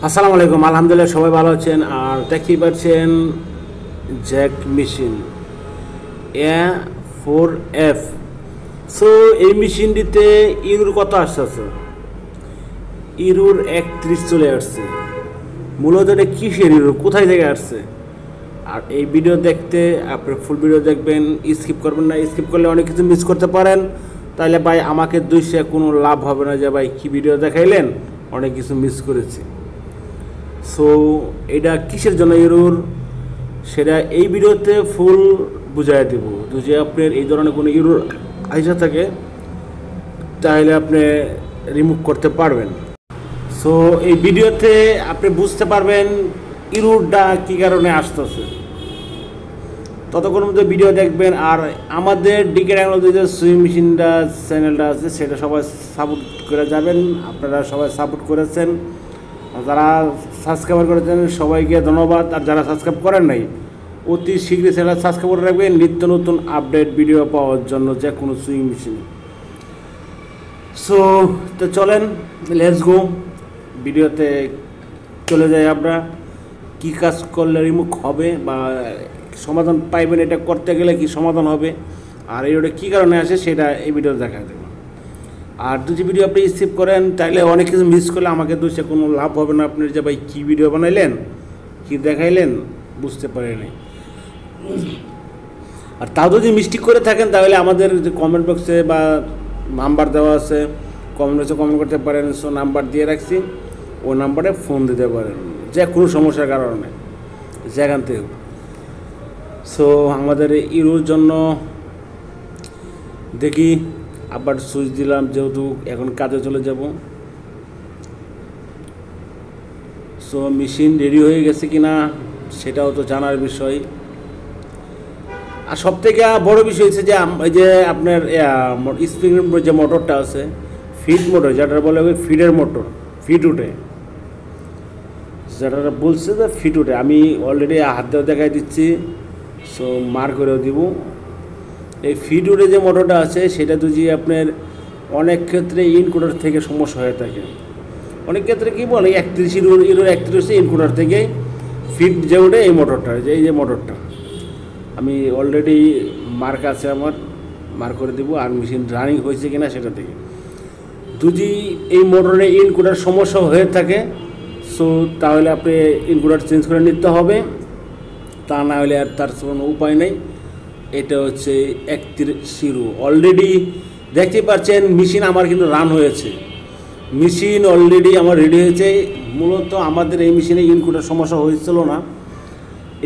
আসসালামু আলাইকুম। আলহামদুলিল্লাহ সবাই ভালো আছেন। আর দেখতেই পাচ্ছেন জ্যাক মেশিন A4F। সো এই মেশিনটিতে ইউরোর কত আসছে? ইউরোর 31 চলে আসছে। মূলত এটা কিসের ইউরো, কোথায় থেকে আসছে? আর এই ভিডিও দেখতে আপনি ফুল ভিডিও দেখবেন, স্কিপ করবেন না। স্কিপ করলে অনেক কিছু মিস করতে পারেন। তাহলে ভাই আমাকে দুইশে কোনো লাভ হবে না যে ভাই কী ভিডিও দেখাইলেন, অনেক কিছু মিস করেছি। সো এটা কিসের জন্য ইউরোর, সেটা এই ভিডিওতে ফুল বুঝাই দেব। যদি আপনার এই ধরনের কোনো ইউরোর আইসা থাকে তাহলে আপনি রিমুভ করতে পারবেন। সো এই ভিডিওতে আপনি বুঝতে পারবেন ইউরোরটা কী কারণে আসতেছে। ততক্ষণ মধ্যে ভিডিও দেখবেন। আর আমাদের ডিকে টেকনোলজি যে সুইং মেশিনটা চ্যানেলটা আছে সেটা সবাই সাপোর্ট করে যাবেন। আপনারা সবাই সাপোর্ট করেছেন, যারা সাবস্ক্রাইব করেছেন সবাইকে ধন্যবাদ। আর যারা সাবস্ক্রাইব করেন নাই অতি শীঘ্রই চ্যানেল সাবস্ক্রাইব করে রাখবেন নিত্য নতুন আপডেট ভিডিও পাওয়ার জন্য যে কোনো সুইং মেশিন। সো তো চলেন লেটস গো, ভিডিওতে চলে যাই। আমরা কী কাজ করলে রিমুভ হবে বা সমাধান পাইবেন, এটা করতে গেলে কি সমাধান হবে, আর এটা কী কারণে আসে সেটা এই ভিডিওতে দেখা দেবো। আর যদি ভিডিও আপনি স্কিপ করেন তাহলে অনেক কিছু মিস করলে আমাকে দোষে কোনো লাভ হবে না। আপনি যে ভাই কী ভিডিও বানাইলেন, কী দেখাইলেন বুঝতে পারেনি। আর তাও যদি মিস্টেক করে থাকেন তাহলে আমাদের যে কমেন্ট বক্সে বা নাম্বার দেওয়া আছে, কমেন্ট বক্সে কমেন্ট করতে পারেন। সো নাম্বার দিয়ে রাখছি, ও নাম্বারে ফোন দিতে পারেন যে কোনো সমস্যার কারণে যেখান থেকে। সো আমাদের ইউরোর জন্য দেখি আবার সুইচ দিলাম, যেহেতু এখন কাজে চলে যাব। সো মেশিন রেডি হয়ে গেছে কিনা সেটাও তো জানার বিষয়। আর সবথেকে বড় বিষয় হচ্ছে যে এই যে আপনার স্প্রিং যে মোটরটা আছে, ফিড মোটর যেটা বলে ফিডের মোটর, ফিড উঠে যেটা বলছে যে ফিড উঠে, আমি অলরেডি হাত দিয়ে দেখাই দিচ্ছি। সো মার করেও দিব। এই ফিড উঠে যে মোটরটা আছে সেটা যদি আপনার অনেক ক্ষেত্রে ইনকুডার থেকে সমস্যা হয়ে থাকে। অনেক ক্ষেত্রে কী বলে 31 ইউরোর 31 ইনকুডার থেকে ফিড যে উঠে এই মোটরটা, এই যে মোটরটা আমি অলরেডি মার্ক আছে আমার, মার্ক করে দেবো। আর মেশিন রানিং হয়েছে কিনা সেটা থেকে যদি এই মোটরে ইনকুডার সমস্যা হয়ে থাকে সো তাহলে আপনি ইনকুডার চেঞ্জ করে নিতে হবে, তা না হলে আর তার কোনো উপায় নেই। এটা হচ্ছে 31 অলরেডি দেখতে পাচ্ছেন মেশিন আমার কিন্তু রান হয়েছে, মেশিন অলরেডি আমার রেডি হয়েছে। মূলত আমাদের এই মেশিনে ইনকুডার সমস্যা হয়েছিল না।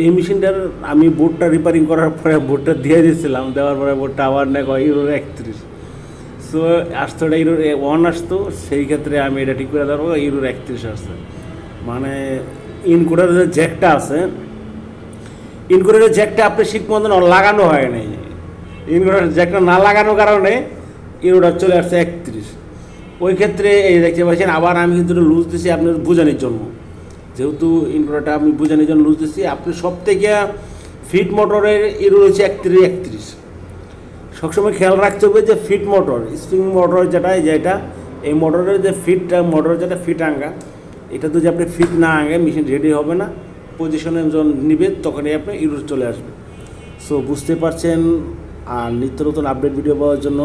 এই মেশিনটার আমি বোর্ডটা রিপেয়ারিং করার পরে বোর্ডটা দিয়ে দিয়েছিলাম, দেওয়ার পরে বোর্ডটা আবার না ইউরোর 31। সো আসতো এটা ইউরোর 1 আসতো, সেই ক্ষেত্রে আমি এটা ঠিক করে দেবো ইউরোর 31 আসছে। মানে ইনকুডারের যে জ্যাকটা আছে, ইনকুডারের জ্যাকটা আপনি ঠিক মতন লাগানো হয় নাই। ইনকুডারের জ্যাকটা না লাগানোর কারণে ইউরোটা চলে আসছে 31। ওই ক্ষেত্রে এই দেখতে পাচ্ছেন আবার আমি কিন্তু লুজ দিচ্ছি আপনার বোঝানোর জন্য, যেহেতু ইনকুডারটা আমি বোঝানোর জন্য লুজ দিচ্ছি। আপনি সব থেকে ফিট মোটরের ইউরো রয়েছে 31। সবসময় খেয়াল রাখতে হবে যে ফিট মোটর, স্প্রিং মোটর যেটা এই মোটরের যে ফিটটা, মোটর যেটা ফিট আঙ্গা, এটা যদি আপনি ফিট না আঙ্গে মেশিন রেডি হবে না। পজিশনে যখন নেবেন তখনই আপনি ইউরো চলে আসবে। সো বুঝতে পারছেন। আর নিত্য নতুন আপডেট ভিডিও পাওয়ার জন্য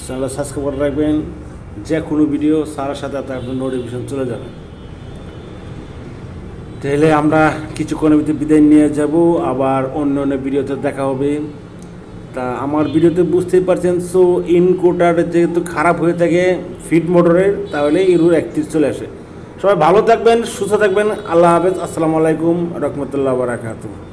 চ্যানেল সাবস্ক্রাইব করে রাখবেন, যে কোনো ভিডিও সারার সাথে আপনার নোটিফিকেশন চলে যাবে। তাহলে আমরা কিছুক্ষণের ভিতরে বিদায় নিয়ে যাব, আবার অন্য অন্য ভিডিওতে দেখা হবে। তা আমার ভিডিওতে বুঝতেই পারছেন। সো ইনকুডার যেহেতু খারাপ হয়ে থাকে ফিড মোটরের, তাহলে ইউরোর 31 চলে আসে। সবাই ভালো থাকবেন, সুস্থ থাকবেন। আল্লাহ হাফেজ। আসসালামু আলাইকুম রহমতুল্লাহ বারাকাতুহু।